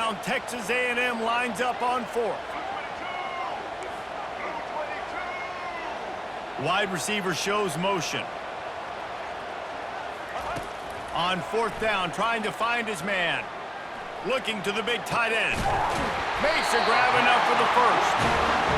down, Texas A&M lines up on fourth. Wide receiver shows motion. On fourth down, trying to find his man. Looking to the big tight end. Makes a grab enough for the first.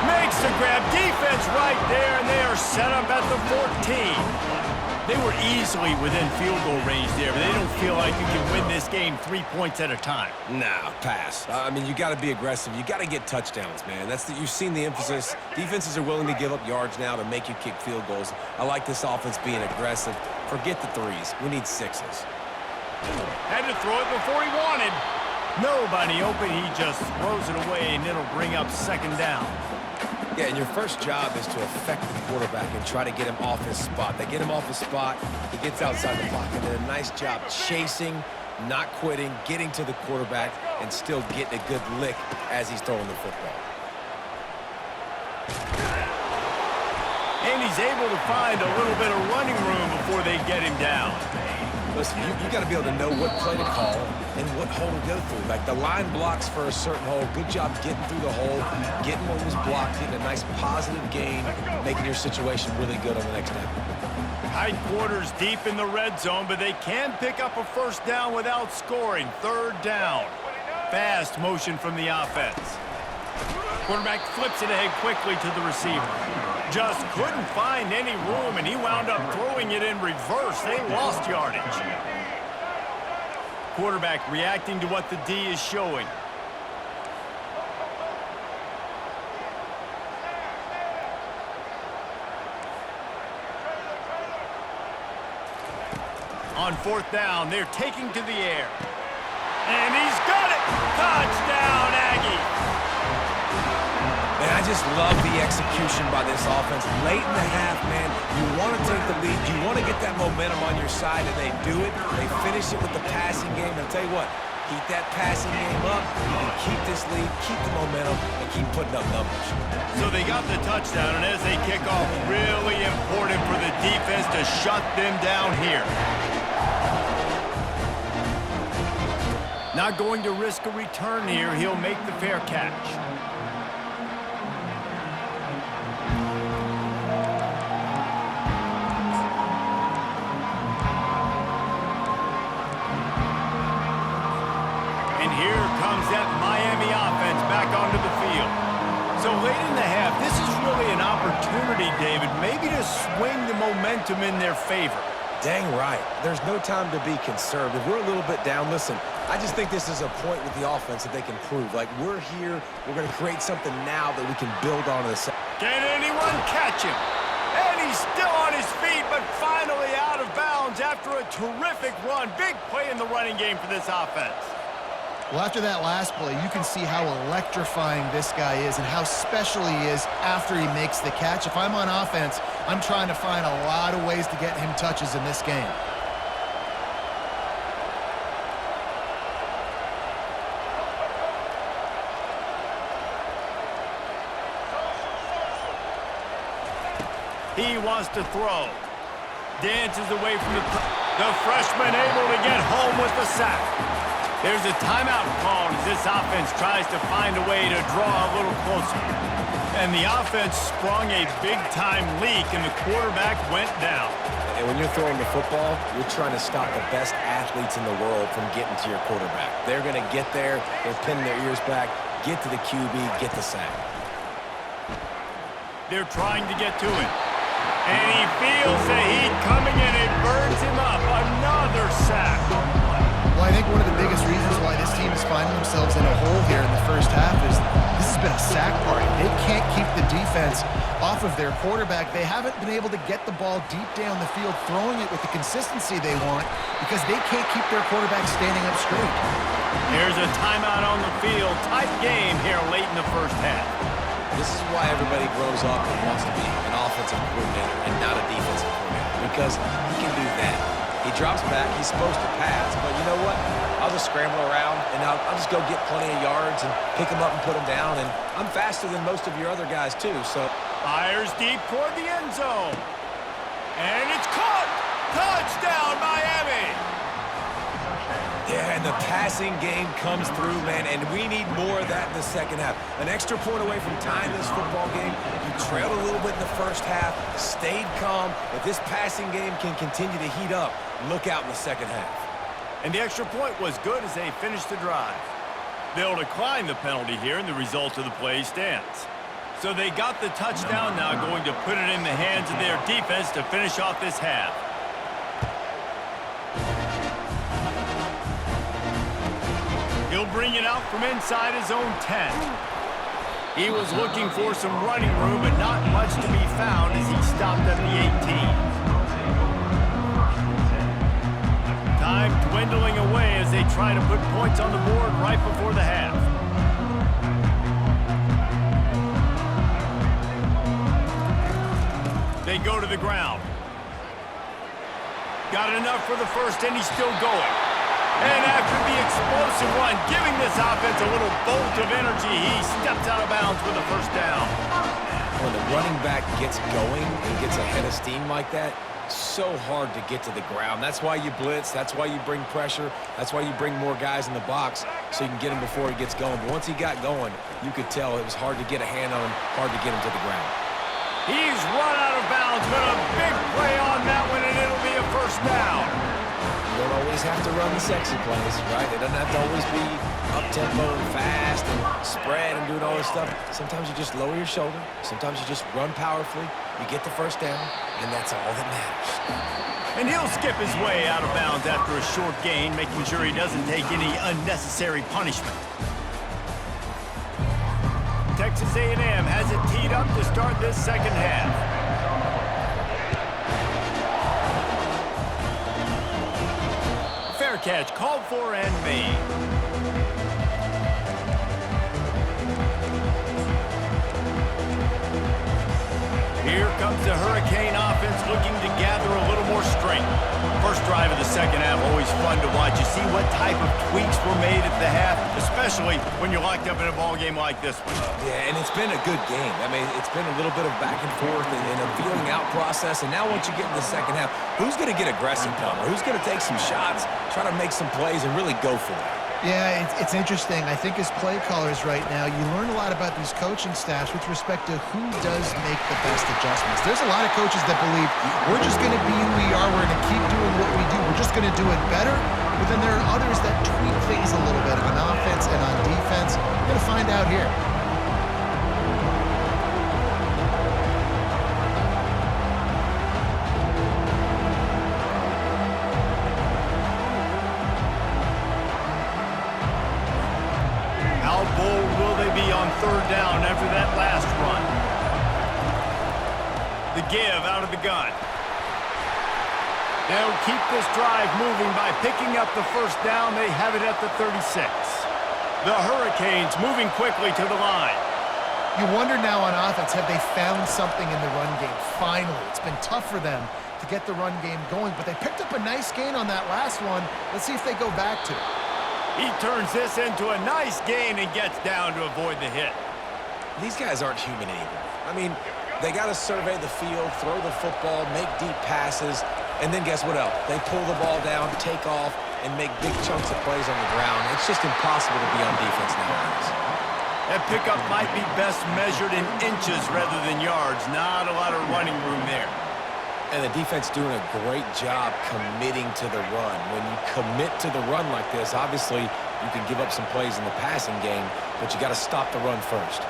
Makes the grab. Defense right there, and they are set up at the 14. They were easily within field goal range there, but they don't feel like you can win this game 3 points at a time. Nah, pass. I mean, you got to be aggressive. You got to get touchdowns, man. You've seen the emphasis. Defenses are willing to give up yards now to make you kick field goals. I like this offense being aggressive. Forget the threes. We need sixes. Had to throw it before he wanted. Nobody open. He just throws it away, and it'll bring up second down. Yeah, and your first job is to affect the quarterback and try to get him off his spot. They get him off his spot, he gets outside the pocket, and a nice job chasing, not quitting, getting to the quarterback, and still getting a good lick as he's throwing the football. And he's able to find a little bit of running room before they get him down. Listen, you got to be able to know what play to call and what hole to go through. Like the line blocks for a certain hole. Good job getting through the hole, getting what was blocked, getting a nice positive gain, making your situation really good on the next down. Tight quarters deep in the red zone, but they can pick up a first down without scoring. Third down. Fast motion from the offense. Quarterback flips it ahead quickly to the receiver. Just couldn't find any room, and he wound up throwing it in reverse. They lost yardage. Quarterback reacting to what the D is showing. On fourth down, they're taking to the air. And he's got it! Touchdown, Aggie! Man, I just love the execution by this offense. Late in the half, man, you want to take the lead. You want to get that momentum on your side, and they do it. They finish it with the passing game. And I'll tell you what, keep that passing game up. You can keep this lead, keep the momentum, and keep putting up numbers. So they got the touchdown, and as they kick off, really important for the defense to shut them down here. Not going to risk a return here. He'll make the fair catch. Here comes that Miami offense back onto the field. So late in the half, this is really an opportunity, David, maybe to swing the momentum in their favor. Dang right. There's no time to be conservative. We're a little bit down. Listen, I just think this is a point with the offense that they can prove. Like, we're here. We're going to create something now that we can build on this. Can anyone catch him? And he's still on his feet, but finally out of bounds after a terrific run. Big play in the running game for this offense. Well, after that last play, you can see how electrifying this guy is and how special he is after he makes the catch. If I'm on offense, I'm trying to find a lot of ways to get him touches in this game. He wants to throw. Dances away from the freshman, able to get home with the sack. There's a timeout called as this offense tries to find a way to draw a little closer. And the offense sprung a big-time leak, and the quarterback went down. And when you're throwing the football, you're trying to stop the best athletes in the world from getting to your quarterback. They're going to get there, they're pinning their ears back, get to the QB, get the sack. They're trying to get to it. And he feels the heat coming in. It burns him up. Another sack. Well, I think one of the biggest reasons why this team is finding themselves in a hole here in the first half is this has been a sack party. They can't keep the defense off of their quarterback. They haven't been able to get the ball deep down the field, throwing it with the consistency they want because they can't keep their quarterback standing up straight. There's a timeout on the field. Tight game here late in the first half. This is why everybody grows up and wants to be an offensive coordinator and not a defensive coordinator, because he can do that. He drops back, he's supposed to pass, but you know what? I'll just scramble around, and I'll just go get plenty of yards and pick them up and put them down, and I'm faster than most of your other guys, too, so. Fires deep toward the end zone. And it's caught! Touchdown, Miami! Yeah, and the passing game comes through, man, and we need more of that in the second half. An extra point away from tying this football game. You trailed a little bit in the first half, stayed calm. If this passing game can continue to heat up, look out in the second half. And the extra point was good as they finished the drive. They'll decline the penalty here, and the result of the play stands. So they got the touchdown, now going to put it in the hands of their defense to finish off this half. He'll bring it out from inside his own 10. He was looking for some running room, but not much to be found as he stopped at the 18. Time dwindling away as they try to put points on the board right before the half. They go to the ground. Got enough for the first, and he's still going. And after the explosive run, giving this offense a little bolt of energy, he steps out of bounds with a first down. When the running back gets going and gets ahead of steam like that, so hard to get to the ground. That's why you blitz. That's why you bring pressure. That's why you bring more guys in the box so you can get him before he gets going. But once he got going, you could tell it was hard to get a hand on him, hard to get him to the ground. He's run out of bounds, but a big play on that one, and it'll be a first down. You don't always have to run the sexy plays, right? It doesn't have to always be up-tempo and fast and spread and doing all this stuff. Sometimes you just lower your shoulder. Sometimes you just run powerfully. You get the first down, and that's all that matters. And he'll skip his way out of bounds after a short gain, making sure he doesn't take any unnecessary punishment. Texas A&M has it teed up to start this second half. Fair catch called for and made. Here comes the Hurricane offense looking to gather a little more strength. First drive of the second half, always fun to watch. You see what type of tweaks were made at the half, especially when you're locked up in a ball game like this one. Yeah, and it's been a good game. I mean, it's been a little bit of back and forth and a feeling out process. And now once you get in the second half, who's going to get aggressive, Palmer? Who's going to take some shots, try to make some plays, and really go for it? Yeah, it's interesting. I think as play callers right now, you learn a lot about these coaching staffs with respect to who does make the best adjustments. There's a lot of coaches that believe we're just going to be who we are. We're going to keep doing what we do. We're just going to do it better. But then there are others that tweak things a little bit on offense and on defense. We're going to find out here. How bold will they be on third down after that last run? The give out of the gun. They'll keep this drive moving by picking up the first down. They have it at the 36. The Hurricanes moving quickly to the line. You wonder now on offense, have they found something in the run game? Finally, it's been tough for them to get the run game going, but they picked up a nice gain on that last one. Let's see if they go back to it. He turns this into a nice gain and gets down to avoid the hit. These guys aren't human anymore. I mean, they got to survey the field, throw the football, make deep passes, and then guess what else? They pull the ball down, take off, and make big chunks of plays on the ground. It's just impossible to be on defense nowadays. That pickup might be best measured in inches rather than yards. Not a lot of running room there. And the defense doing a great job committing to the run. When you commit to the run like this, obviously you can give up some plays in the passing game, but you got to stop the run first.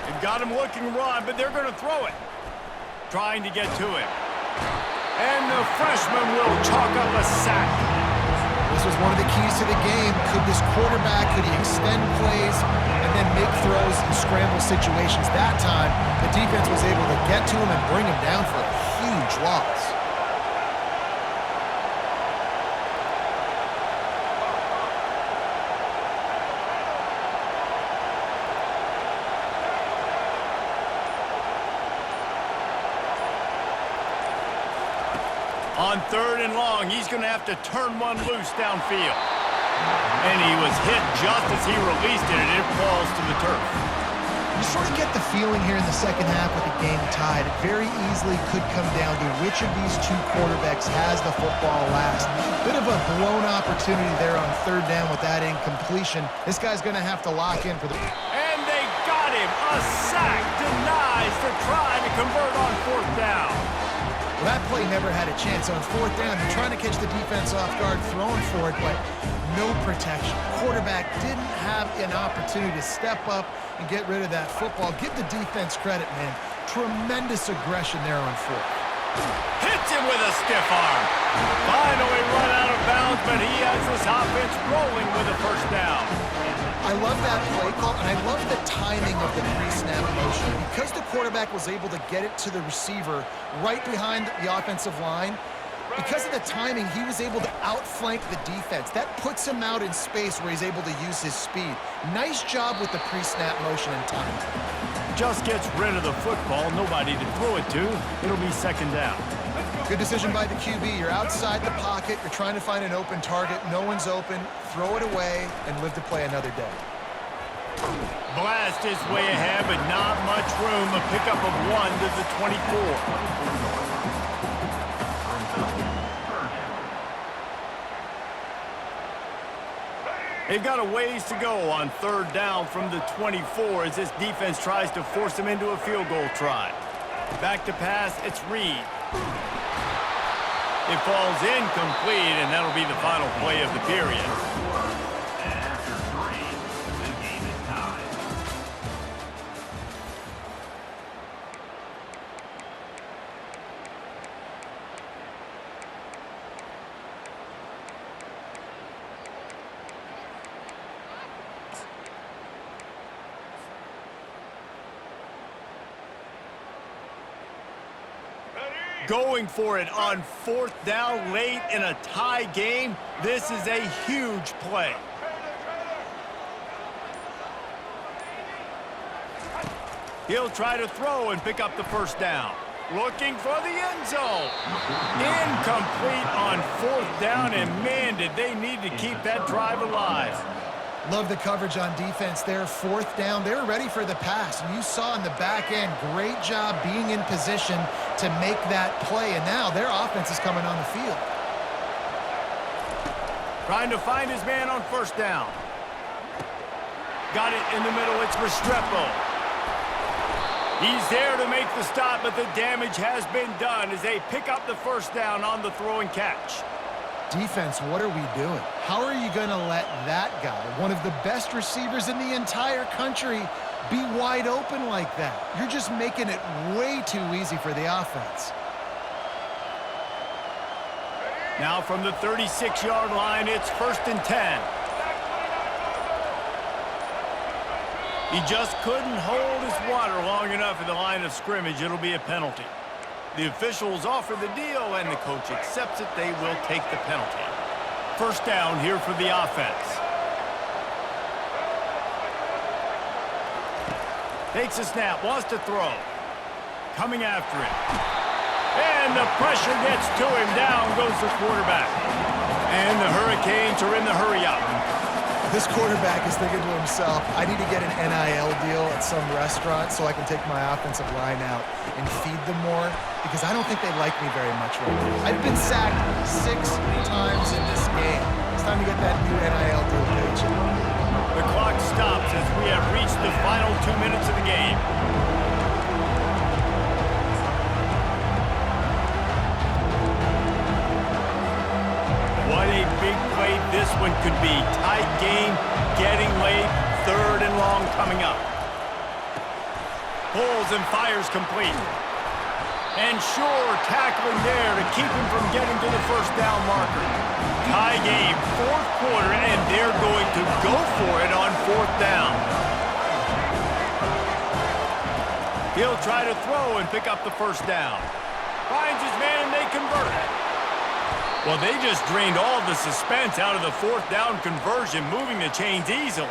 They've got him looking run, but they're going to throw it. Trying to get to him. And the freshman will chalk up a sack. This was one of the keys to the game. Could this quarterback, could he extend plays and then make throws in scramble situations? That time, the defense was able to get to him and bring him down for a huge loss. On third and long, he's going to have to turn one loose downfield. And he was hit just as he released it, and it falls to the turf. You sort of get the feeling here in the second half with the game tied. It very easily could come down to which of these two quarterbacks has the football last. Bit of a blown opportunity there on third down with that incompletion. This guy's going to have to lock in for the... And they got him. A sack denies the try to convert on fourth down. Well, that play never had a chance on fourth down. They're trying to catch the defense off guard, throwing for it, but no protection. Quarterback didn't have an opportunity to step up and get rid of that football. Give the defense credit, man. Tremendous aggression there on fourth. Hits him with a stiff arm. Finally run out of bounds, but he has this offense rolling with a first down. I love that play call, and I love the timing of the pre-snap motion. Because the quarterback was able to get it to the receiver right behind the offensive line, because of the timing, he was able to outflank the defense. That puts him out in space where he's able to use his speed. Nice job with the pre-snap motion and timing. Just gets rid of the football. Nobody to throw it to. It'll be second down. Good decision by the QB. You're outside the pocket. You're trying to find an open target. No one's open. Throw it away and live to play another day. Blast is way ahead, but not much room. A pickup of 1 to the 24. They've got a ways to go on third down from the 24 as this defense tries to force them into a field goal try. Back to pass, it's Reed. It falls incomplete, and that'll be the final play of the period. Going for it on fourth down late in a tie game. This is a huge play. He'll try to throw and pick up the first down. Looking for the end zone. Incomplete on fourth down, and man, did they need to keep that drive alive. Love the coverage on defense there. Fourth down, they were ready for the pass. And you saw in the back end, great job being in position to make that play. And now their offense is coming on the field. Trying to find his man on first down. Got it in the middle, it's Restrepo. He's there to make the stop, but the damage has been done as they pick up the first down on the throw and catch. Defense, what are we doing? How are you going to let that guy, one of the best receivers in the entire country, be wide open like that? You're just making it way too easy for the offense. Now from the 36-yard line, it's 1st and 10. He just couldn't hold his water long enough at the line of scrimmage. It'll be a penalty. The officials offer the deal, and the coach accepts it. They will take the penalty. First down here for the offense. Takes a snap, wants to throw. Coming after it. And the pressure gets to him. Down goes the quarterback. And the Hurricanes are in the hurry-up. This quarterback is thinking to himself, I need to get an NIL deal at some restaurant so I can take my offensive line out and feed them more, because I don't think they like me very much right now. I've been sacked 6 times in this game. It's time to get that new NIL deal paycheck. The clock stops as we have reached the final 2 minutes of the game. What a big play this one could be. Tight game, getting late, 3rd and long coming up. Pulls and fires complete. And Shore tackling there to keep him from getting to the first down marker. Tie game, 4th quarter, and they're going to go for it on 4th down. He'll try to throw and pick up the first down. Finds his man and they convert. Well, they just drained all the suspense out of the 4th down conversion, moving the chains easily.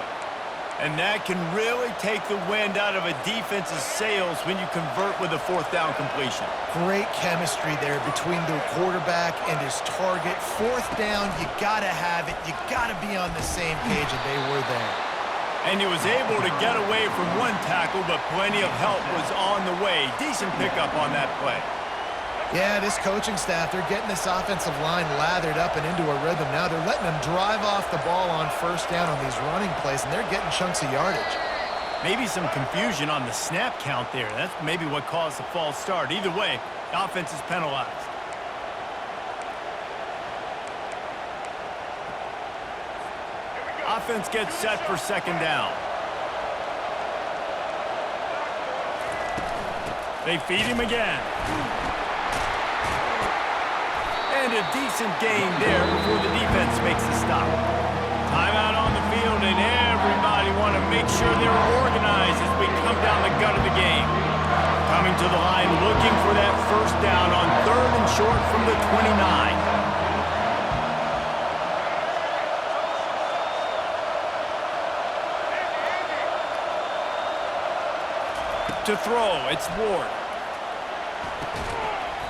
And that can really take the wind out of a defense's sails when you convert with a 4th down completion. Great chemistry there between the quarterback and his target. 4th down, you got to have it. You got to be on the same page, and they were there. And he was able to get away from one tackle, but plenty of help was on the way. Decent pickup on that play. Yeah, this coaching staff, they're getting this offensive line lathered up and into a rhythm now. They're letting them drive off the ball on first down on these running plays, and they're getting chunks of yardage. Maybe some confusion on the snap count there. That's maybe what caused the false start. Either way, the offense is penalized. Offense gets set for second down. They feed him again. And a decent gain there before the defense makes the stop. Timeout on the field, and everybody want to make sure they're organized as we come down the gut of the game. Coming to the line, looking for that first down on 3rd and short from the 29. To throw, it's Ward.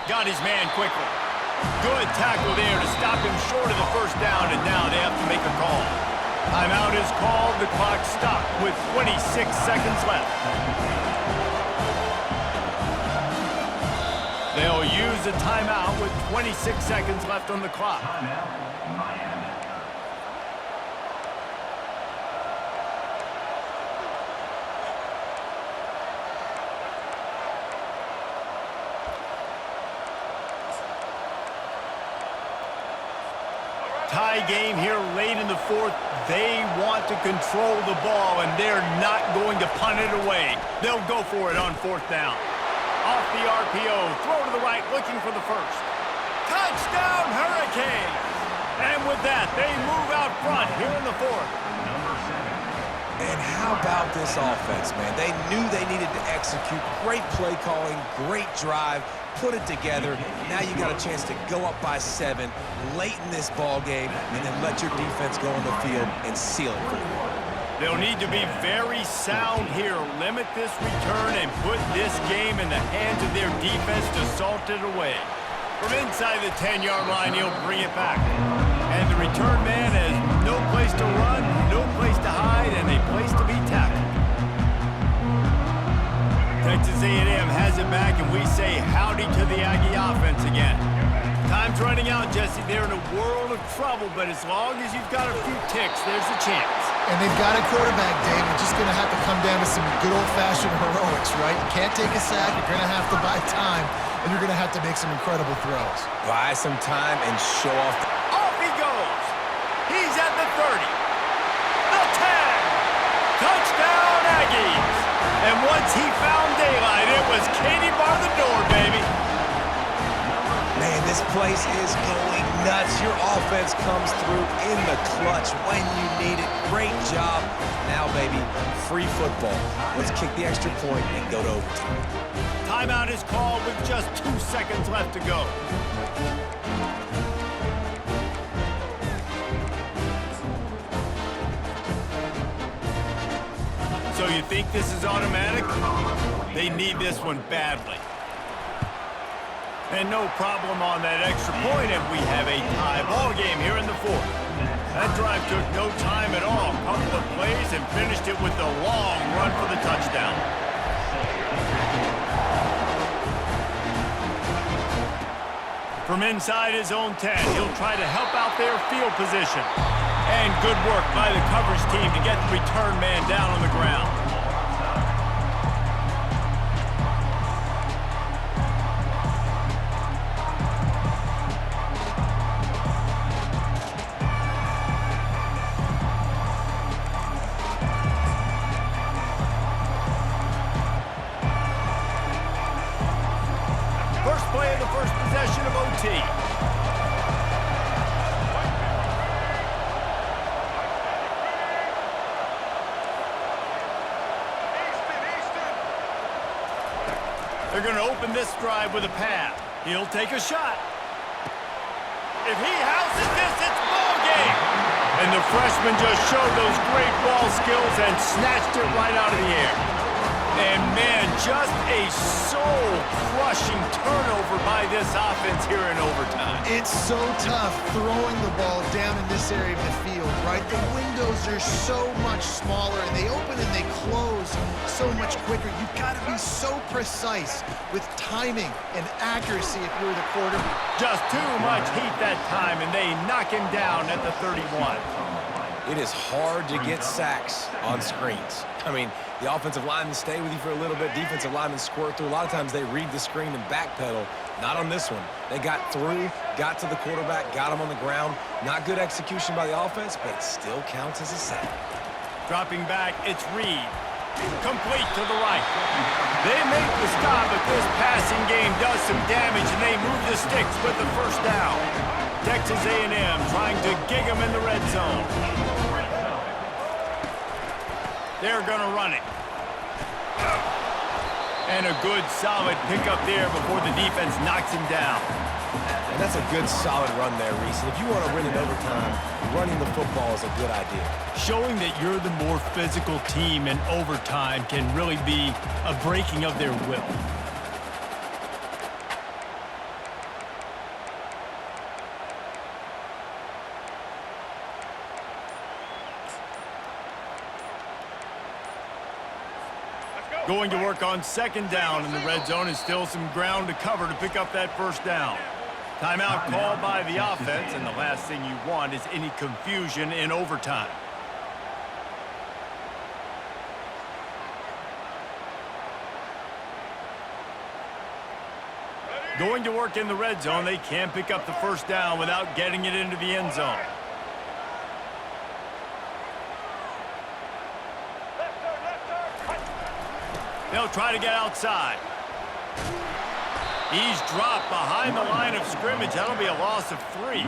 Got his man quickly. Good tackle there to stop him short of the first down, and now they have to make a call. Timeout is called. The clock stopped with 26 seconds left. They'll use a timeout with 26 seconds left on the clock. Tie game here late in the 4th. They want to control the ball, and they're not going to punt it away. They'll go for it on 4th down. Off the RPO, throw to the right, looking for the first. Touchdown, Hurricanes! And with that, they move out front here in the 4th. And how about this offense, man? They knew they needed to execute. Great play calling, great drive, put it together. Now you got a chance to go up by 7 late in this ball game and then let your defense go on the field and seal it for you. They'll need to be very sound here. Limit this return and put this game in the hands of their defense to salt it away. From inside the 10-yard line, he'll bring it back. And the return man has no place to run, no place to hide, and a place to be tackled. Texas A&M has it back, and we say howdy to the Aggie offense again. Time's running out, Jesse. They're in a world of trouble, but as long as you've got a few ticks, there's a chance. And they've got a quarterback, Dave. You're just going to have to come down to some good old-fashioned heroics, right? You can't take a sack. You're going to have to buy time, and you're going to have to make some incredible throws. Buy some time and show off. Off he goes. He's at the 30. The 10. Touchdown, Aggies. And once he found daylight, it was Katie bar the door, baby. Man, this place is going nuts. Your offense comes through in the clutch when you need it. Great job. Now, baby, free football. Let's kick the extra point and go to overtime. Timeout is called with just 2 seconds left to go. So you think this is automatic? They need this one badly. And no problem on that extra point, and we have a tie ball game here in the 4th. That drive took no time at all. A couple of plays and finished it with a long run for the touchdown. From inside his own 10, he'll try to help out their field position. And good work by the coverage team to get the return man down on the ground. First play of the first possession of OT. They're going to open this drive with a pass. He'll take a shot. If he houses this, it's ball game. And the freshman just showed those great ball skills and snatched it right out of the air. And, man, just a soul-crushing turnover by this offense here in overtime. It's so tough throwing the ball down in this area of the field, right? The windows are so much smaller, and they open and they close so much quicker. You've got to be so precise with timing and accuracy if you're the quarterback. Just too much heat that time, and they knock him down at the 31. It is hard to get sacks on screens. I mean, the offensive linemen stay with you for a little bit. Defensive linemen squirt through. A lot of times they read the screen and backpedal. Not on this one. They got through, got to the quarterback, got him on the ground. Not good execution by the offense, but it still counts as a sack. Dropping back, it's Reed. Complete to the right. They make the stop, but this passing game does some damage, and they move the sticks with the first down. Texas A&M trying to gig them in the red zone. They're going to run it. And a good, solid pickup there before the defense knocks him down. And that's a good, solid run there, Reese. And if you want to win in overtime, running the football is a good idea. Showing that you're the more physical team in overtime can really be a breaking of their will. Going to work on second down in the red zone, and still some ground to cover to pick up that first down. Timeout called by the offense, and the last thing you want is any confusion in overtime. Going to work in the red zone, they can pick up the first down without getting it into the end zone. They'll try to get outside. He's dropped behind the line of scrimmage. That'll be a loss of 3.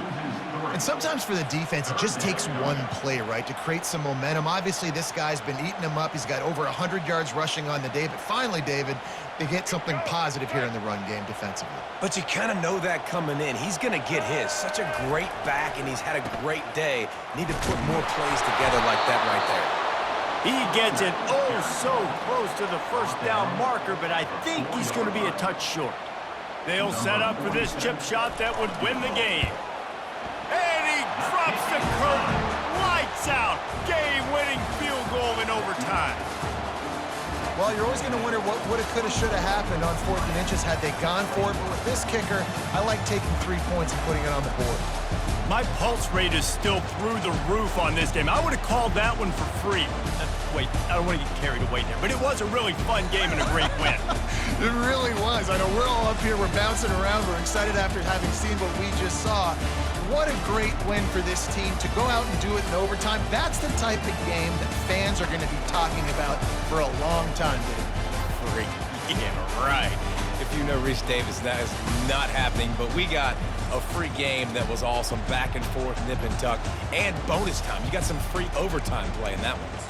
And sometimes for the defense, it just takes one play, right, to create some momentum. Obviously, this guy's been eating them up. He's got over 100 yards rushing on the day. But finally, David, they get something positive here in the run game defensively. But you kind of know that coming in. He's going to get his. Such a great back, and he's had a great day. Need to put more plays together like that right there. He gets it so close to the first down marker, but I think he's going to be a touch short. They'll set up for this chip shot that would win the game. And he drops the curtain. Lights out. Game-winning field goal in overtime. Well, you're always going to wonder what woulda, coulda, shoulda happened on 4th and inches had they gone for it. But with this kicker, I like taking 3 points and putting it on the board. My pulse rate is still through the roof on this game. I would have called that one for free. Wait, I don't want to get carried away there, but it was a really fun game and a great win. It really was. I know we're all up here, we're bouncing around, we're excited after having seen what we just saw. What a great win for this team to go out and do it in overtime. That's the type of game that fans are going to be talking about for a long time, Dave. Great. Yeah, right. If you know Rich Davis, that is not happening, but we got a free game that was awesome, back and forth, nip and tuck, and bonus time. You got some free overtime play in that one.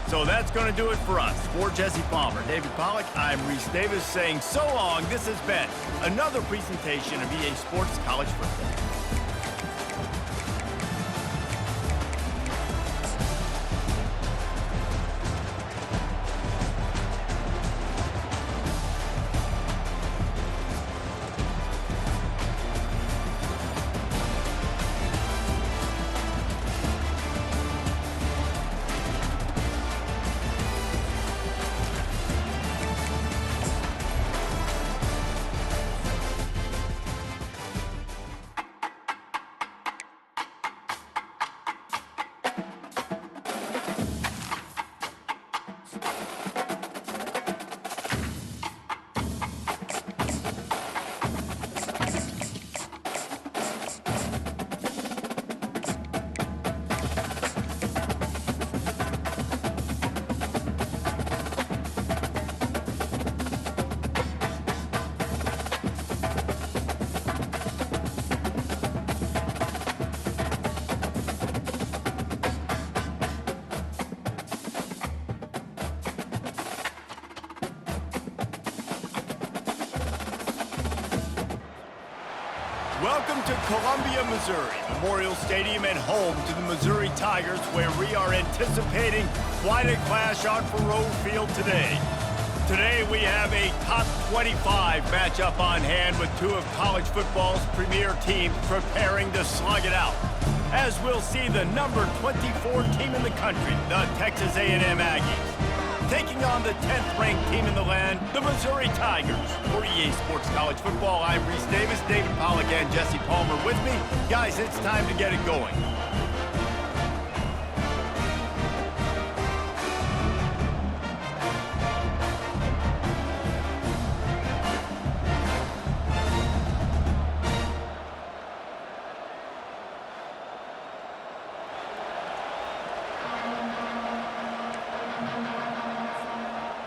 So that's going to do it for us. For Jesse Palmer, David Pollack, I'm Reese Davis saying so long. This has been another presentation of EA Sports College Football. Welcome to Columbia, Missouri, Memorial Stadium and home to the Missouri Tigers, where we are anticipating quite a clash on Faroe Field today. Today we have a top 25 matchup on hand with two of college football's premier teams preparing to slug it out. As we'll see the number 24 team in the country, the Texas A&M Aggies, taking on the 10th ranked team in the land, the Missouri Tigers. For EA Sports College Football, I'm Reese Davis, David Pollack and Jesse Palmer with me. Guys, it's time to get it going.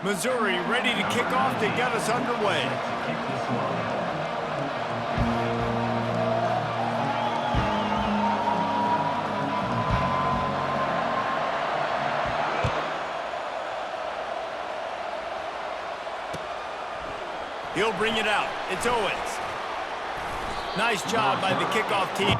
Missouri ready to kick off to get us underway. He'll bring it out. It's Owens. Nice job by the kickoff team.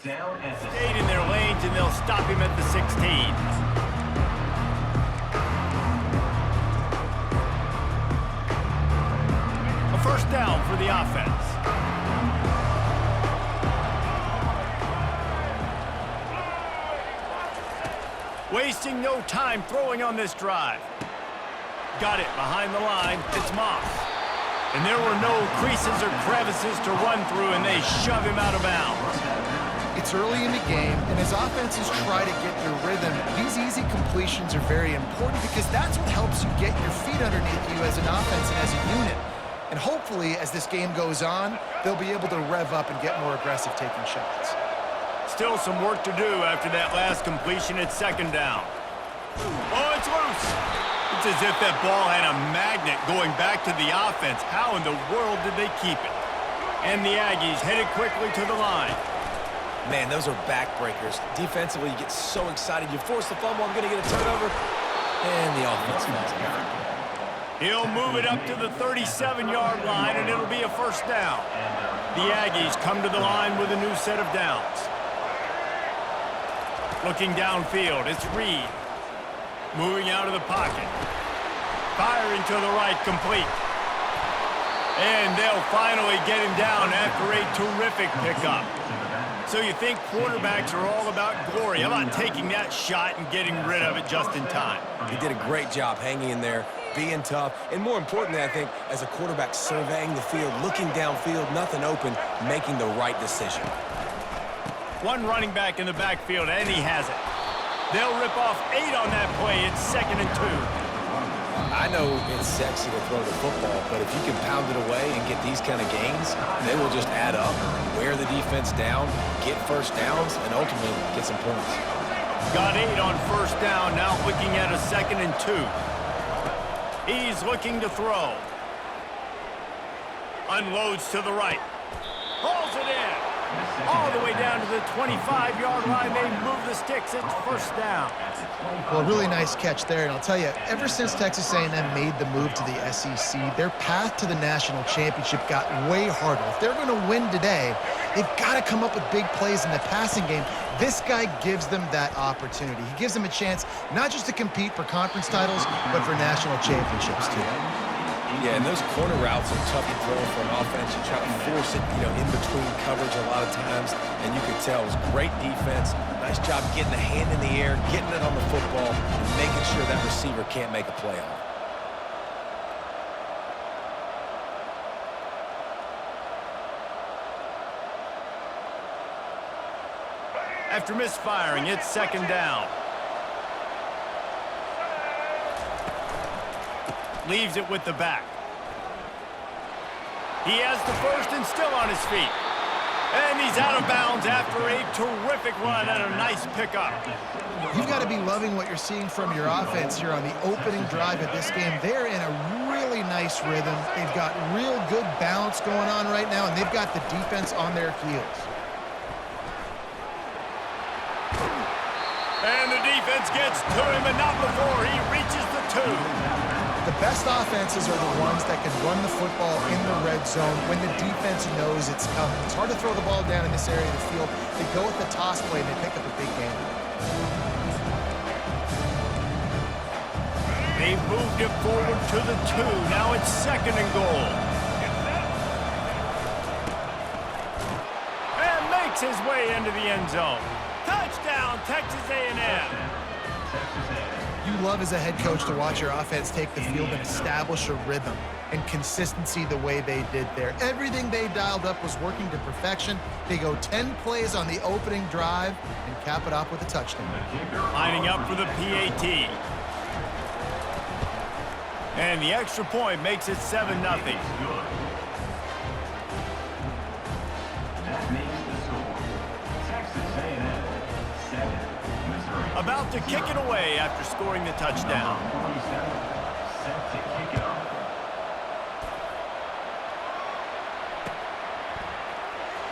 Down at the Stayed in their lanes, and they'll stop him at the 16. A first down for the offense. Wasting no time throwing on this drive. Got it behind the line. It's Moss. And there were no creases or crevices to run through, and they shove him out of bounds. It's early in the game, and as offenses try to get their rhythm, these easy completions are very important because that's what helps you get your feet underneath you as an offense and as a unit. And hopefully, as this game goes on, they'll be able to rev up and get more aggressive taking shots. Still some work to do after that last completion at second down. Oh, it's loose. It's as if that ball had a magnet going back to the offense. How in the world did they keep it? And the Aggies headed quickly to the line. Man, those are backbreakers. Defensively, you get so excited. You force the fumble, I'm going to get a turnover, and the offense falls apart. He'll move it up to the 37-yard line, and it'll be a first down. The Aggies come to the line with a new set of downs. Looking downfield, it's Reed. Moving out of the pocket. Firing to the right, complete. And they'll finally get him down after a terrific pickup. So you think quarterbacks are all about glory. How about taking that shot and getting rid of it just in time? He did a great job hanging in there, being tough, and more importantly, I think, as a quarterback surveying the field, looking downfield, nothing open, making the right decision. One running back in the backfield, and he has it. They'll rip off 8 on that play. It's 2nd and 2. I know it's sexy to throw the football, but if you can pound it away and get these kind of gains, they will just add up, wear the defense down, get first downs, and ultimately get some points. Got 8 on first down, now looking at a 2nd and 2. He's looking to throw. Unloads to the right. Hauls it in. All the way down to the 25-yard line. They move the sticks. It's first down. Well, really nice catch there, and I'll tell you, ever since Texas A&M made the move to the SEC, their path to the national championship got way harder. If they're going to win today, they've got to come up with big plays in the passing game. This guy gives them that opportunity. He gives them a chance not just to compete for conference titles, but for national championships, too. Yeah, and those corner routes are tough to throw for an offense. You try to force it, in between coverage a lot of times, and you can tell it was great defense. Nice job getting the hand in the air, getting it on the football, and making sure that receiver can't make a play on it. After misfiring, it's second down. Leaves it with the back. He has the first and still on his feet. And he's out of bounds after a terrific run and a nice pickup. You've got to be loving what you're seeing from your offense here on the opening drive of this game. They're in a really nice rhythm. They've got real good balance going on right now, and they've got the defense on their heels. And the defense gets to him, but not before he reaches the 2. The best offenses are the ones that can run the football in the red zone when the defense knows it's coming. It's hard to throw the ball down in this area of the field. They go with the toss play, and they pick up a big gain. They've moved it forward to the 2. Now it's second and goal. And makes his way into the end zone. Touchdown, Texas A&M. You love as a head coach to watch your offense take the field and establish a rhythm and consistency the way they did there. Everything they dialed up was working to perfection. They go 10 plays on the opening drive and cap it off with a touchdown. Lining up for the PAT. And the extra point makes it 7-0. About to kick it away after scoring the touchdown.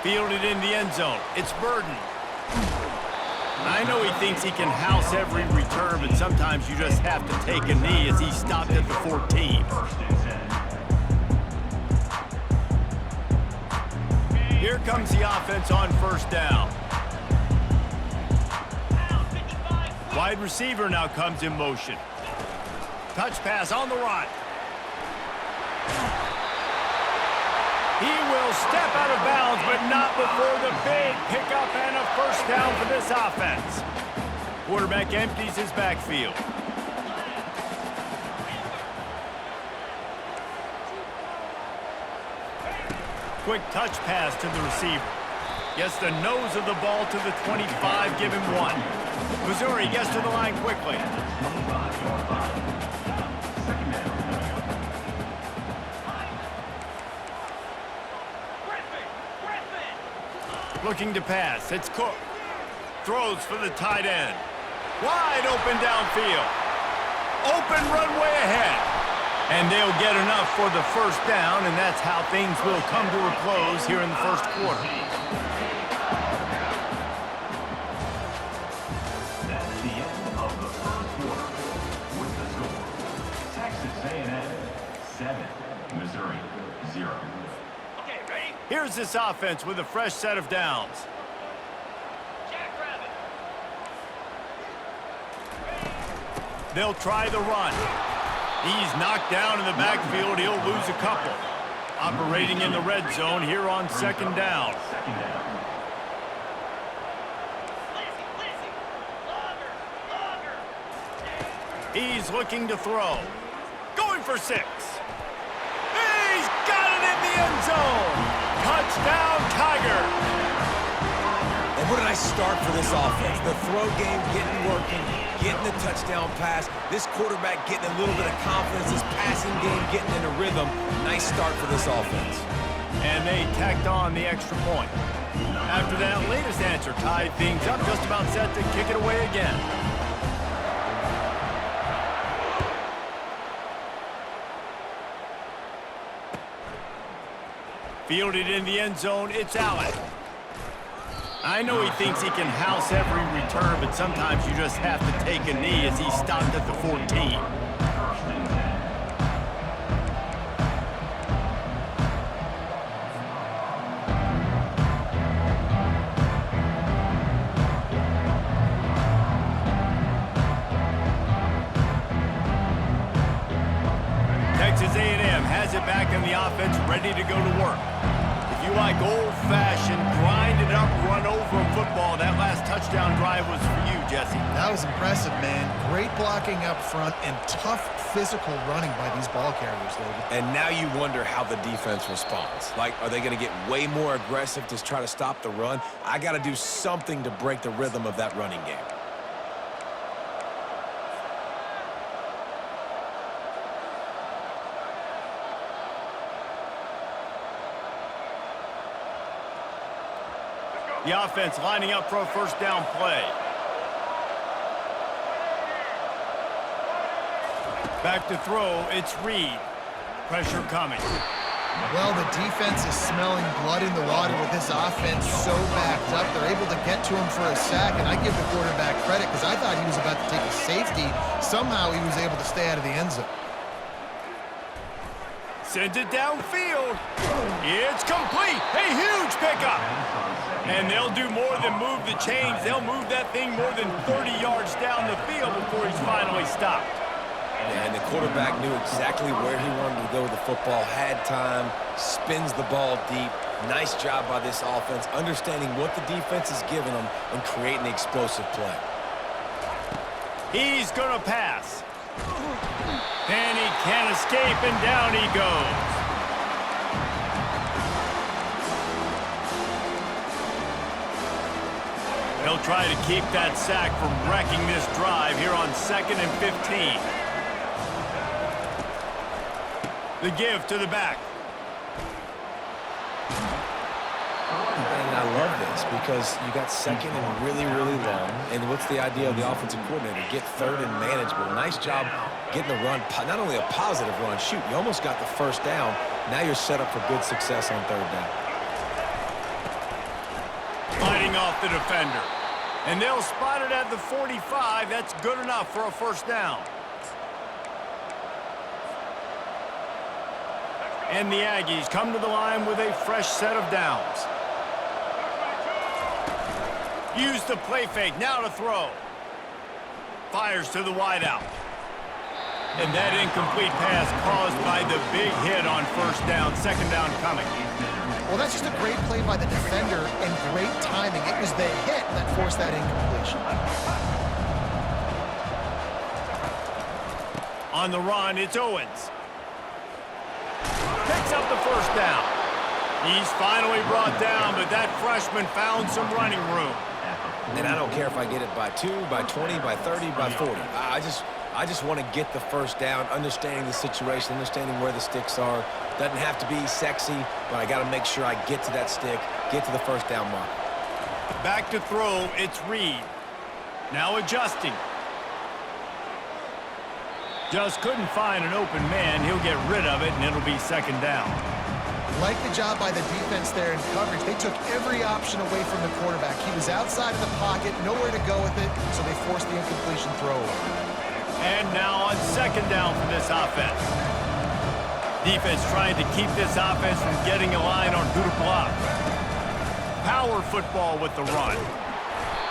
Fielded in the end zone. It's Burden. I know he thinks he can house every return, but sometimes you just have to take a knee as he stopped at the 14. Here comes the offense on first down. Wide receiver now comes in motion. Touch pass on the run. He will step out of bounds, but not before the big pickup and a first down for this offense. Quarterback empties his backfield. Quick touch pass to the receiver. Gets the nose of the ball to the 25, give him 1. Missouri gets to the line quickly. Looking to pass, it's Cook. Throws for the tight end. Wide open downfield. Open runway ahead. And they'll get enough for the first down, and that's how things will come to a close here in the first quarter. That's the end of the first quarter with the score. Texas A&M 7, Missouri 0. Okay, ready? Here's this offense with a fresh set of downs. They'll try the run. He's knocked down in the backfield. He'll lose a couple. Operating in the red zone here on second down. He's looking to throw. Going for 6. He's got it in the end zone. Touchdown, Tiger. And what a nice start for this offense. The throw game working, getting the touchdown pass. This quarterback getting a little bit of confidence. This passing game getting in a rhythm. Nice start for this offense. And they tacked on the extra point. After that latest answer tied things up, just about set to kick it away again. Fielded in the end zone, it's Allen. I know he thinks he can house every return, but sometimes you just have to take a knee as he stopped at the 14. Texas A&M has it back in the offense, ready to go to work. If you like old-fashioned, grind-it-up, run-over football, that last touchdown drive was for you, Jesse. That was impressive, man. Great blocking up front and tough physical running by these ball carriers, David. And now you wonder how the defense responds. Like, are they going to get way more aggressive to try to stop the run? I got to do something to break the rhythm of that running game. The offense lining up for a first down play. Back to throw, it's Reed. Pressure coming. Well, the defense is smelling blood in the water with this offense so backed up. They're able to get to him for a sack, and I give the quarterback credit because I thought he was about to take a safety. Somehow he was able to stay out of the end zone. Sends it downfield. It's complete. A huge pickup. And they'll do more than move the chains. They'll move that thing more than 30 yards down the field before he's finally stopped. Yeah, and the quarterback knew exactly where he wanted to go with the football, had time, spins the ball deep. Nice job by this offense, understanding what the defense is giving them and creating the explosive play. He's going to pass. And he can't escape, and down he goes. They'll try to keep that sack from wrecking this drive here on 2nd and 15. The give to the back. And I love this because you got second and really, really long. And what's the idea of the offensive coordinator? Get third and manageable. Nice job getting the run, not only a positive run, shoot, you almost got the first down. Now you're set up for good success on third down. Fighting off the defender. And they'll spot it at the 45. That's good enough for a first down. And the Aggies come to the line with a fresh set of downs. Use the play fake, now to throw. Fires to the wideout. And that incomplete pass caused by the big hit on first down, second down coming. Well, that's just a great play by the defender and great timing. It was the hit that forced that incompletion. On the run, it's Owens. Picks up the first down. He's finally brought down, but that freshman found some running room. And I don't care if I get it by 2, by 20, by 30, by 40. I just want to get the first down, understanding the situation, understanding where the sticks are. Doesn't have to be sexy, but I got to make sure I get to that stick, get to the first down mark. Back to throw, it's Reed. Now adjusting. Just couldn't find an open man. He'll get rid of it, and it'll be second down. Like the job by the defense there in coverage. They took every option away from the quarterback. He was outside of the pocket, nowhere to go with it, so they forced the incompletion throw. And now on second down for this offense. Defense trying to keep this offense from getting a line on who to block. Power football with the run.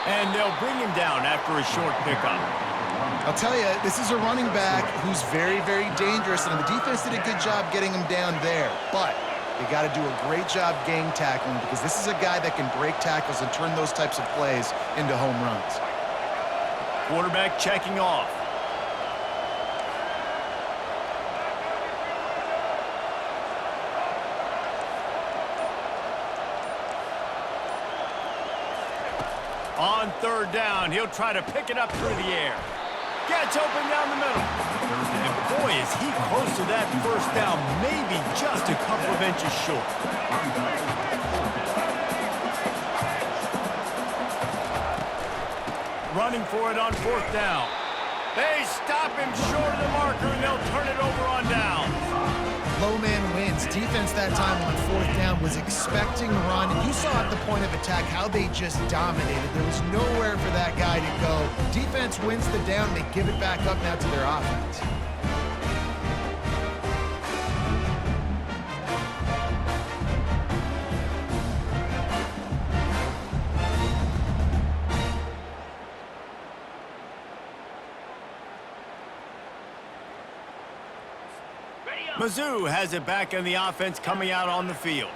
And they'll bring him down after a short pickup. I'll tell you, this is a running back who's very, very dangerous, and the defense did a good job getting him down there. But they got to do a great job game tackling because this is a guy that can break tackles and turn those types of plays into home runs. Quarterback checking off. On third down, he'll try to pick it up through the air. Gets open down the middle. And boy, is he close to that first down, maybe just a couple of inches short. Running for it on fourth down. They stop him short of the marker, and they'll turn it over on down. Low man wins. Defense that time on fourth down was expecting run, and you saw at the point of attack how they just dominated. There was nowhere for that guy to go. Defense wins the down. They give it back up now to their offense. Mizzou has it back in the offense coming out on the field.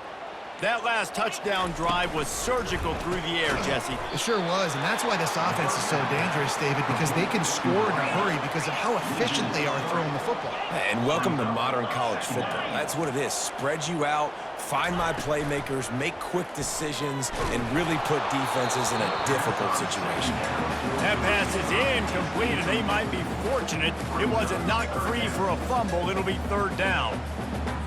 That last touchdown drive was surgical through the air, Jesse. It sure was, and that's why this offense is so dangerous, David, because they can score in a hurry because of how efficient they are throwing the football. And welcome to modern college football. That's what it is. Spread you out, find my playmakers, make quick decisions, and really put defenses in a difficult situation. That pass is incomplete, and they might be fortunate it wasn't knocked free for a fumble. It'll be third down.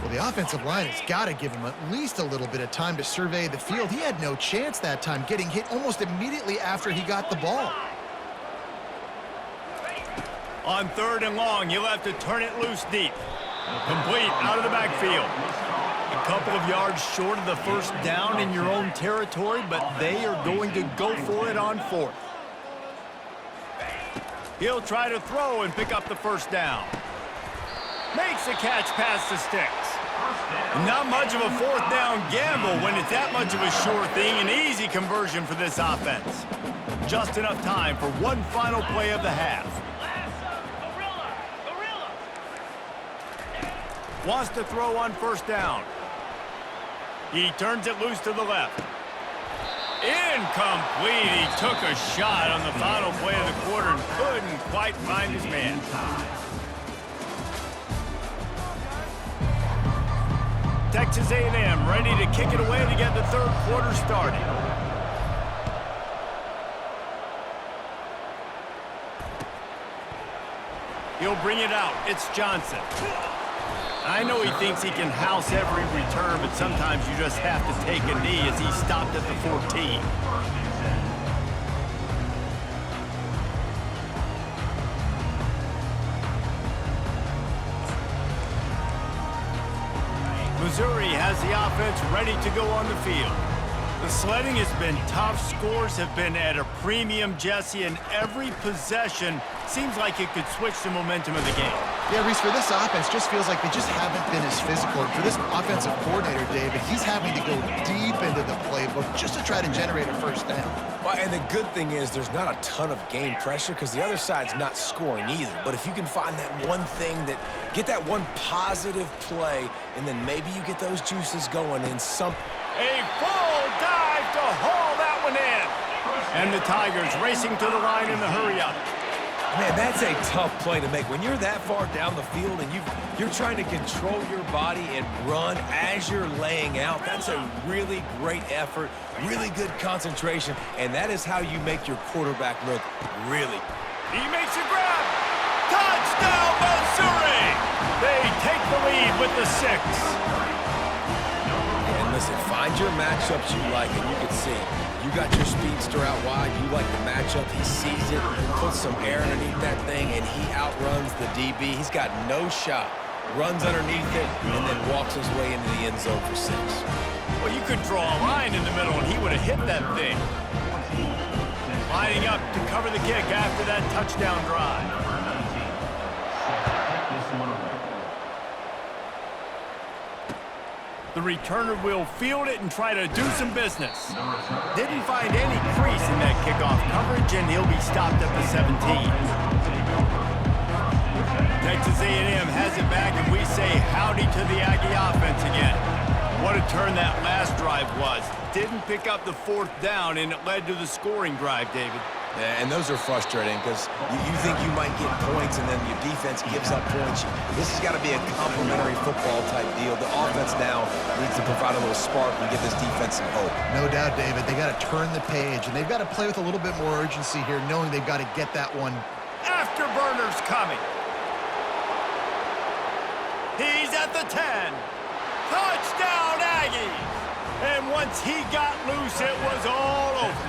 Well, the offensive line has got to give him at least a little bit of time to survey the field. He had no chance that time, getting hit almost immediately after he got the ball. On third and long, you'll have to turn it loose deep. Complete out of the backfield. A couple of yards short of the first down in your own territory, but they are going to go for it on fourth. He'll try to throw and pick up the first down. Makes the catch past the sticks. Not much of a fourth down gamble when it's that much of a sure thing. An easy conversion for this offense. Just enough time for one final play of the half. Wants to throw on first down. He turns it loose to the left. Incomplete. He took a shot on the final play of the quarter and couldn't quite find his man. Texas A&M ready to kick it away to get the third quarter started. He'll bring it out. It's Johnson. I know he thinks he can house every return, but sometimes you just have to take a knee as he stopped at the 14. Missouri has the offense ready to go on the field. The sledding has been tough. Scores have been at a premium, Jesse, and every possession seems like it could switch the momentum of the game. Yeah, Reese, for this offense, just feels like they just haven't been as physical. And for this offensive coordinator, David, he's having to go deep into the playbook just to try to generate a first down. Well, and the good thing is there's not a ton of game pressure because the other side's not scoring either. But if you can find that one thing get that one positive play, and then maybe you get those juices going in some... A full dive to haul that one in. And the Tigers racing to the line in the hurry-up. Man, that's a tough play to make. When you're that far down the field and you're trying to control your body and run as you're laying out, that's a really great effort, really good concentration, and that is how you make your quarterback look really. He makes a grab. Touchdown, Missouri! They take the lead with the 6. And listen, find your matchups you like, and you can see. You got your speedster out wide. You like the matchup. He sees it, puts some air underneath that thing, and he outruns the DB. He's got no shot. Runs underneath it, and then walks his way into the end zone for 6. Well, you could draw a line in the middle, and he would have hit that thing. Lining up to cover the kick after that touchdown drive. The returner will field it and try to do some business. Didn't find any crease in that kickoff coverage, and he'll be stopped at the 17. Texas A&M has it back, and we say howdy to the Aggie offense again. What a turn that last drive was. Didn't pick up the fourth down, and it led to the scoring drive, David. Yeah, and those are frustrating because you think you might get points and then your defense gives up points. This has got to be a complementary football type deal. The offense now needs to provide a little spark and give this defense some hope. No doubt, David. They got to turn the page, and they've got to play with a little bit more urgency here, knowing they've got to get that one. Afterburner's coming. He's at the 10. Touchdown, Aggies! And once he got loose, it was all over.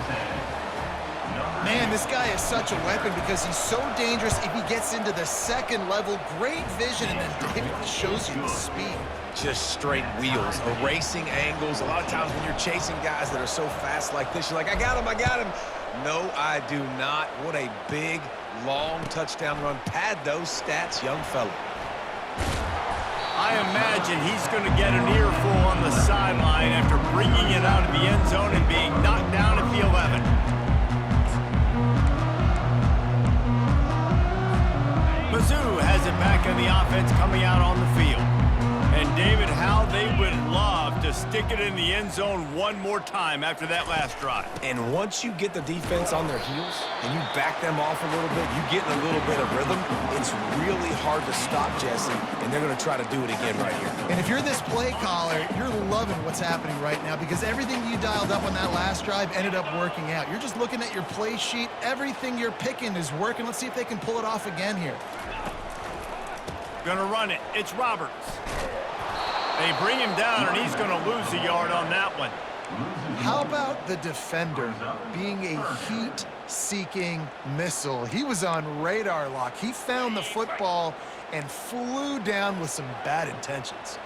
Man, this guy is such a weapon because he's so dangerous if he gets into the second level. Great vision, and then David shows you the speed. Just straight wheels, erasing angles. A lot of times when you're chasing guys that are so fast like this, you're like, I got him. No, I do not. What a big, long touchdown run. Pad those stats, young fella. I imagine he's going to get an earful on the sideline after bringing it out of the end zone and being knocked down at the 11. Mizzou has it back in the offense coming out on the field. make it in the end zone one more time after that last drive. And once you get the defense on their heels and you back them off a little bit, you get in a little bit of rhythm, it's really hard to stop, Jesse, and they're going to try to do it again right here. And if you're this play caller, you're loving what's happening right now because everything you dialed up on that last drive ended up working out. You're just looking at your play sheet. Everything you're picking is working. Let's see if they can pull it off again here. Gonna run it. It's Roberts. They bring him down, and he's gonna lose a yard on that one. How about the defender being a heat-seeking missile? He was on radar lock. He found the football and flew down with some bad intentions.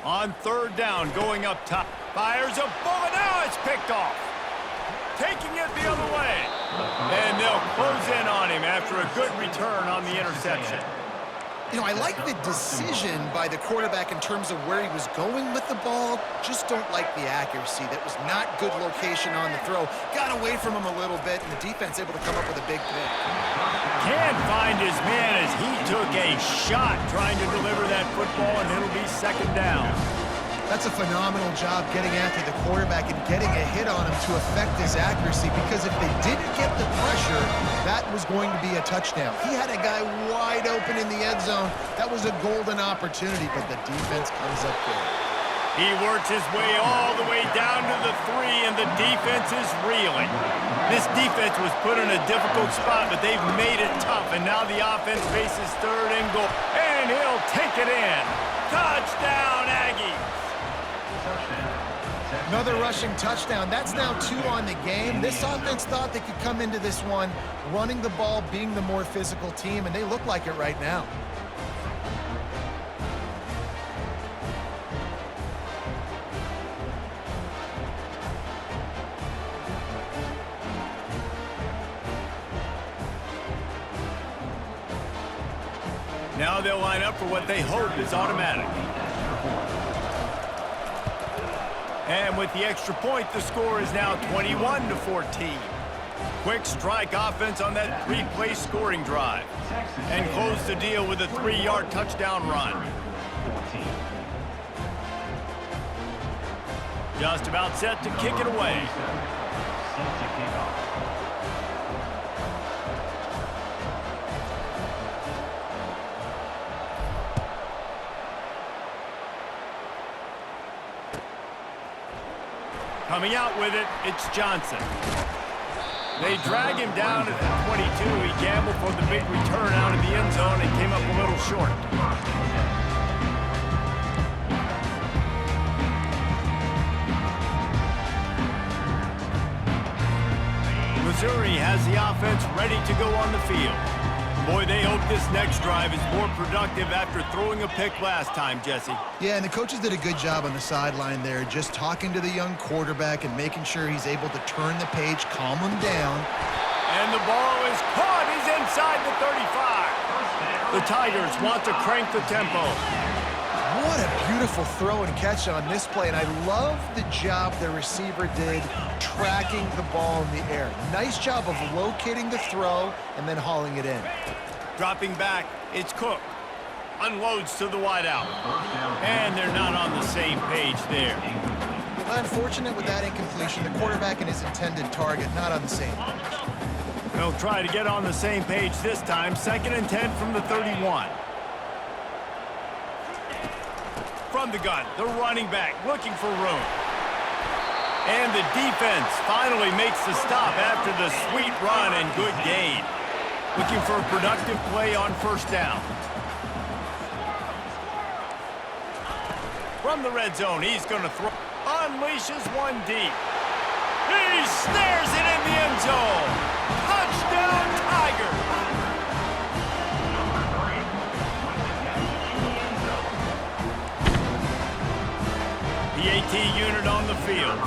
On third down, going up top. Fires a bullet. Now it's picked off. Taking it the other way. And they'll close in on him after a good return on the interception. You know, I like the decision by the quarterback in terms of where he was going with the ball. Just don't like the accuracy. That was not good location on the throw. Got away from him a little bit, and the defense able to come up with a big pick. Can't find his man as he took a shot trying to deliver that football, and it'll be second down. That's a phenomenal job getting after the quarterback and getting a hit on him to affect his accuracy, because if they didn't get the pressure, that was going to be a touchdown. He had a guy wide open in the end zone. That was a golden opportunity, but the defense comes up big. He works his way all the way down to the 3, and the defense is reeling. This defense was put in a difficult spot, but they've made it tough, and now the offense faces third and goal. And he'll take it in. Touchdown, Aggies! Another rushing touchdown. That's now 2 on the game. This offense thought they could come into this one running the ball, being the more physical team, and they look like it right now. Now they'll line up for what they hope is automatic. And with the extra point, the score is now 21-14. Quick strike offense on that 3-play scoring drive. And close the deal with a 3-yard touchdown run. Just about set to kick it away. Coming out with it, it's Johnson. They drag him down at the 22. He gambled for the big return out of the end zone and came up a little short. Missouri has the offense ready to go on the field. Boy, they hope this next drive is more productive after throwing a pick last time, Jesse. Yeah, and the coaches did a good job on the sideline there, just talking to the young quarterback and making sure he's able to turn the page, calm him down. And the ball is caught. He's inside the 35. The Tigers want to crank the tempo. What a beautiful throw and catch on this play, and I love the job the receiver did tracking the ball in the air. Nice job of locating the throw and then hauling it in. Dropping back, it's Cook. Unloads to the wideout. And they're not on the same page there. Unfortunate with that incompletion. The quarterback and his intended target not on the same page. They'll try to get on the same page this time. 2nd and 10 from the 31. From the gun, the running back looking for room. And the defense finally makes the stop after the sweet run and good gain. Looking for a productive play on first down. From the red zone, he's going to throw. Unleashes one deep. He snares it in the end zone. Touchdown, Tigers! The AT unit on the field.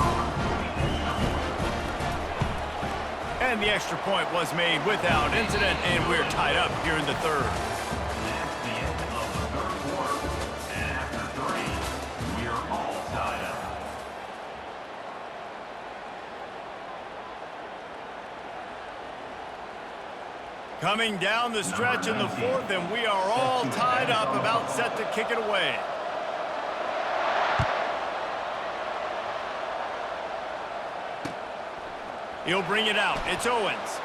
And the extra point was made without incident, and we're tied up here in the third. That's the end of the third quarter. And after 3, we are all tied up. Coming down the stretch in the fourth, and we are all tied up, about set to kick it away. He'll bring it out. It's Owens.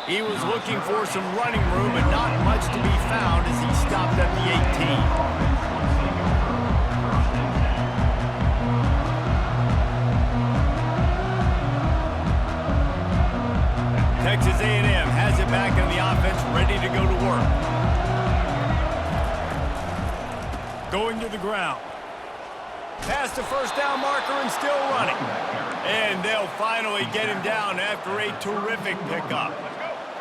He was looking for some running room, but not much to be found as he stopped at the 18. Texas A&M has it back in the offense, ready to go to work. Going to the ground. Past the first down marker and still running. And they'll finally get him down after a terrific pickup.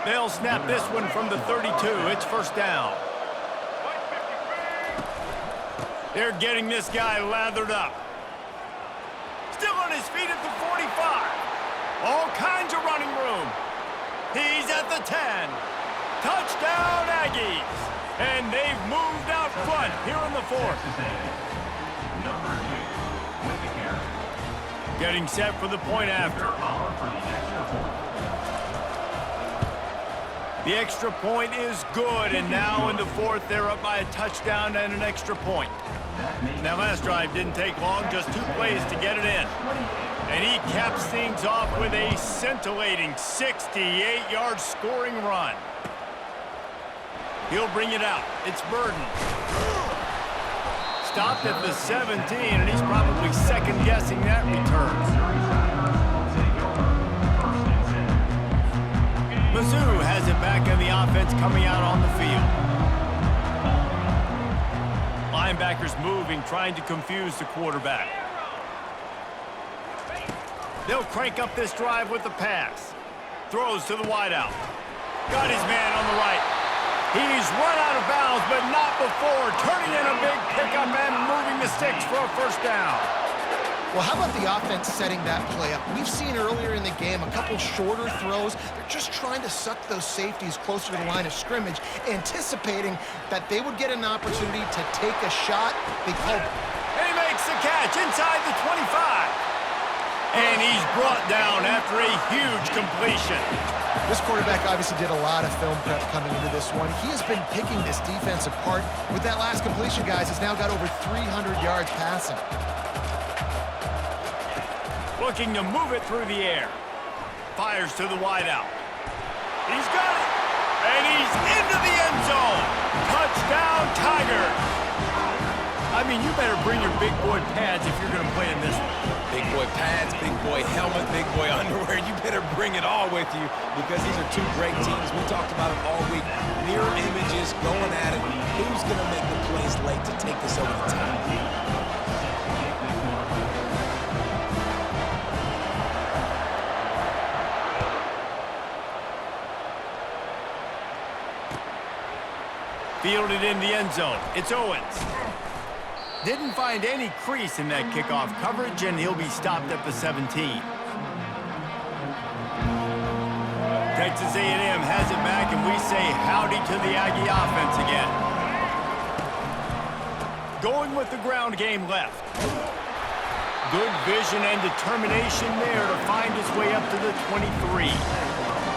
They'll snap this one from the 32. It's first down. They're getting this guy lathered up. Still on his feet at the 45. All kinds of running room. He's at the 10. Touchdown, Aggies. And they've moved out front here in the fourth. Number 2 with the carry. Getting set for the point after. The extra point is good, and now in the fourth, they're up by a touchdown and an extra point. Now, last drive didn't take long, just 2 plays to get it in. And he caps things off with a scintillating 68-yard scoring run. He'll bring it out. It's Burden. Stopped at the 17, and he's probably second-guessing that return. Mizzou has it back in the offense coming out on the field. Linebackers moving, trying to confuse the quarterback. They'll crank up this drive with the pass. Throws to the wideout. Got his man on the right. He's run out of bounds, but not before turning in a big pickup and moving the sticks for a first down. Well, how about the offense setting that play up? We've seen earlier in the game a couple shorter throws. They're just trying to suck those safeties closer to the line of scrimmage, anticipating that they would get an opportunity to take a shot. They called. And he makes the catch inside the 25. And he's brought down after a huge completion. This quarterback obviously did a lot of film prep coming into this one. He has been picking this defense apart. With that last completion, guys, he's now got over 300 yards passing. Looking to move it through the air. Fires to the wideout. He's got it. And he's into the end zone. Touchdown, Tigers. I mean, you better bring your big boy pads if you're going to play in this one. Big boy pads, big boy helmet, big boy underwear. You better bring it all with you because these are 2 great teams. We talked about it all week. Mirror images going at it. Who's going to make the plays late to take this over the top? Fielded in the end zone. It's Owens. Didn't find any crease in that kickoff coverage, and he'll be stopped at the 17. Texas A&M has it back, and we say howdy to the Aggie offense again. Going with the ground game left. Good vision and determination there to find his way up to the 23.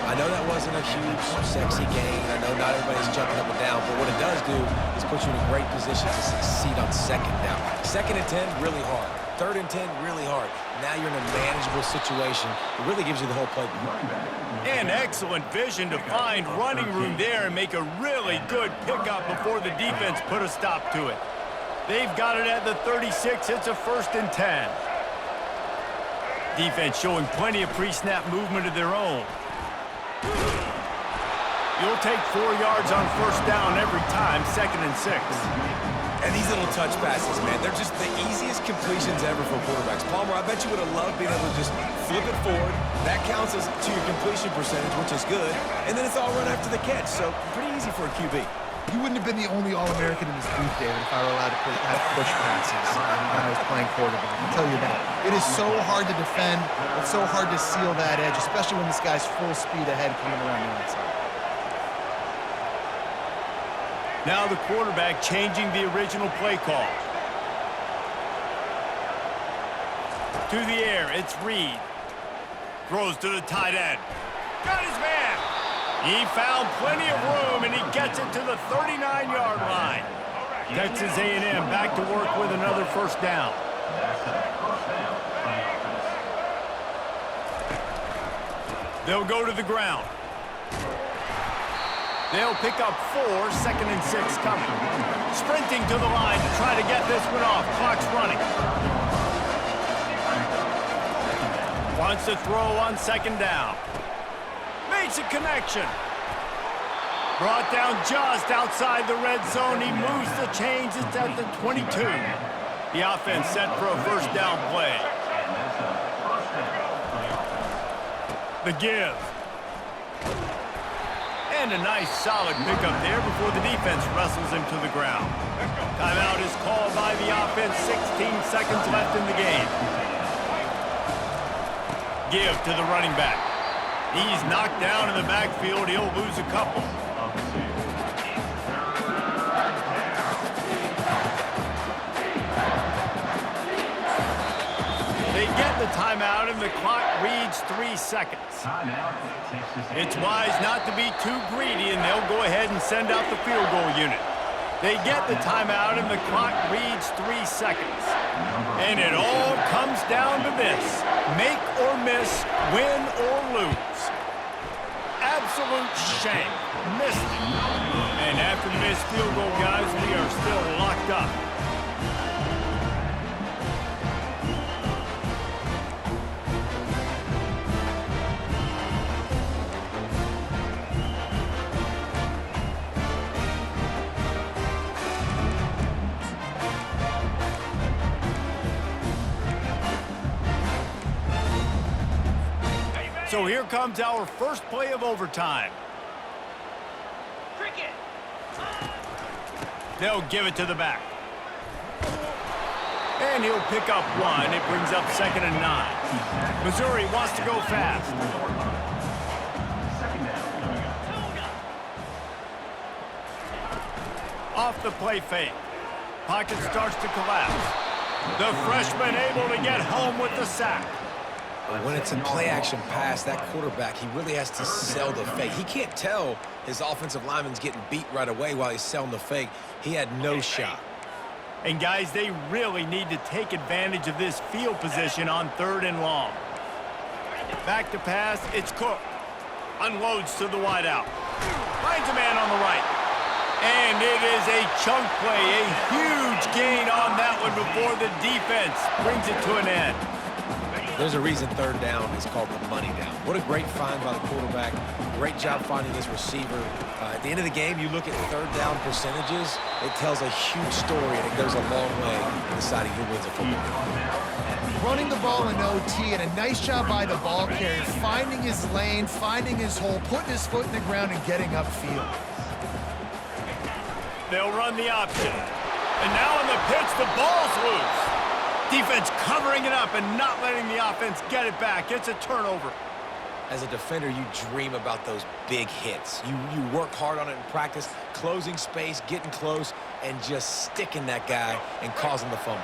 I know that wasn't a huge, sexy gain. I know not everybody's jumping up and down, but what it does do is put you in a great position to succeed on second down. 2nd and 10, really hard. 3rd and 10, really hard. Now you're in a manageable situation. It really gives you the whole playbook. And excellent vision to find running room there and make a really good pickup before the defense put a stop to it. They've got it at the 36. It's a 1st and 10. Defense showing plenty of pre-snap movement of their own. You'll take 4 yards on first down every time, 2nd and 6. And these little touch passes, man, they're just the easiest completions ever for quarterbacks. Palmer, I bet you would have loved being able to just flip it forward. That counts as to your completion percentage, which is good. And then it's all run after the catch, so pretty easy for a QB. You wouldn't have been the only All-American in this booth, David, if I were allowed to have push passes when I was playing quarterback. I'll tell you that. It is so hard to defend. It's so hard to seal that edge, especially when this guy's full speed ahead coming around the outside. Now the quarterback changing the original play call. To the air, it's Reed. Throws to the tight end. Got his man. He found plenty of room, and he gets it to the 39-yard line. Texas A&M back to work with another first down. They'll go to the ground. They'll pick up 4, 2nd and 6 coming. Sprinting to the line to try to get this one off. Clock's running. Wants to throw on 2nd down. Makes a connection. Brought down just outside the red zone. He moves the chains. It's at the 22. The offense set for a first down play. The give. And a nice solid pickup there before the defense wrestles him to the ground. Timeout is called by the offense. 16 seconds left in the game. Give to the running back. He's knocked down in the backfield. He'll lose a couple. They get the timeout, and the clock reads 3 seconds. It's wise not to be too greedy, and they'll go ahead and send out the field goal unit. They get the timeout, and the clock reads 3 seconds. And it all comes down to this: make or miss, win or lose. Absolute shame. Missed it. And after the missed field goal, guys, we are still locked up. So here comes our first play of overtime. They'll give it to the back. And he'll pick up 1. It brings up 2nd and 9. Missouri wants to go fast. Off the play fake. Pocket starts to collapse. The freshman able to get home with the sack. When it's a play-action pass, that quarterback, he really has to sell the fake. He can't tell his offensive lineman's getting beat right away while he's selling the fake. He had no shot. And, guys, they really need to take advantage of this field position on 3rd and long. Back to pass, it's Cook. Unloads to the wideout. Finds a man on the right. And it is a chunk play, a huge gain on that one before the defense brings it to an end. There's a reason 3rd down is called the money down. What a great find by the quarterback. Great job finding his receiver. At the end of the game, you look at 3rd down percentages, it tells a huge story, and it goes a long way in deciding who wins a football game. Running the ball in OT, and a nice job by the ball carrier, finding his lane, finding his hole, putting his foot in the ground, and getting upfield. They'll run the option. And now in the pitch, the ball's loose. Defense covering it up and not letting the offense get it back. It's a turnover. As a defender, you dream about those big hits. You work hard on it in practice, closing space, getting close, and just sticking that guy and causing the fumble.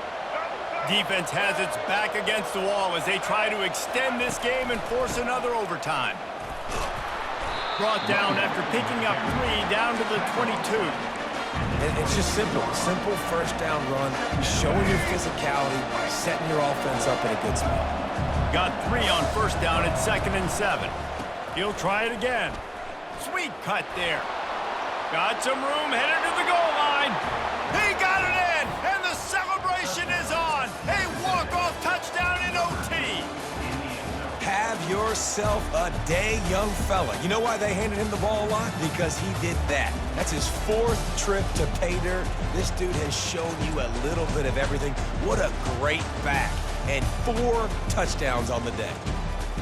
Defense has its back against the wall as they try to extend this game and force another overtime. Brought down after picking up 3 down to the 22. It's just simple. Simple first down run, showing your physicality, setting your offense up in a good spot. Got 3 on first down at 2nd and 7. He'll try it again. Sweet cut there. Got some room, headed to the goal line. He got it in, and the celebration is on. A walk-off touchdown in OT. Have yourself a day, young fella. You know why they handed him the ball a lot? Because he did that. That's his 4th trip to pay dirt. This dude has shown you a little bit of everything. What a great back. And 4 touchdowns on the day.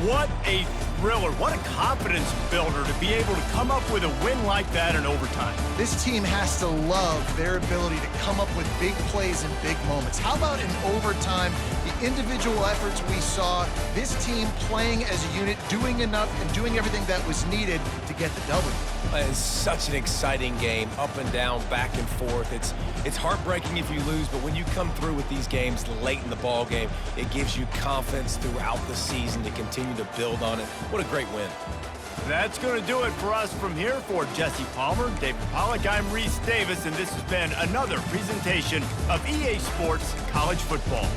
What a thriller. What a confidence builder to be able to come up with a win like that in overtime. This team has to love their ability to come up with big plays and big moments. How about in overtime, the individual efforts we saw, this team playing as a unit, doing enough and doing everything that was needed to get the W. It's such an exciting game, up and down, back and forth. It's heartbreaking if you lose, but when you come through with these games late in the ball game, it gives you confidence throughout the season to continue to build on it. What a great win. That's going to do it for us from here. For Jesse Palmer, David Pollack, I'm Reese Davis, and this has been another presentation of EA Sports College Football.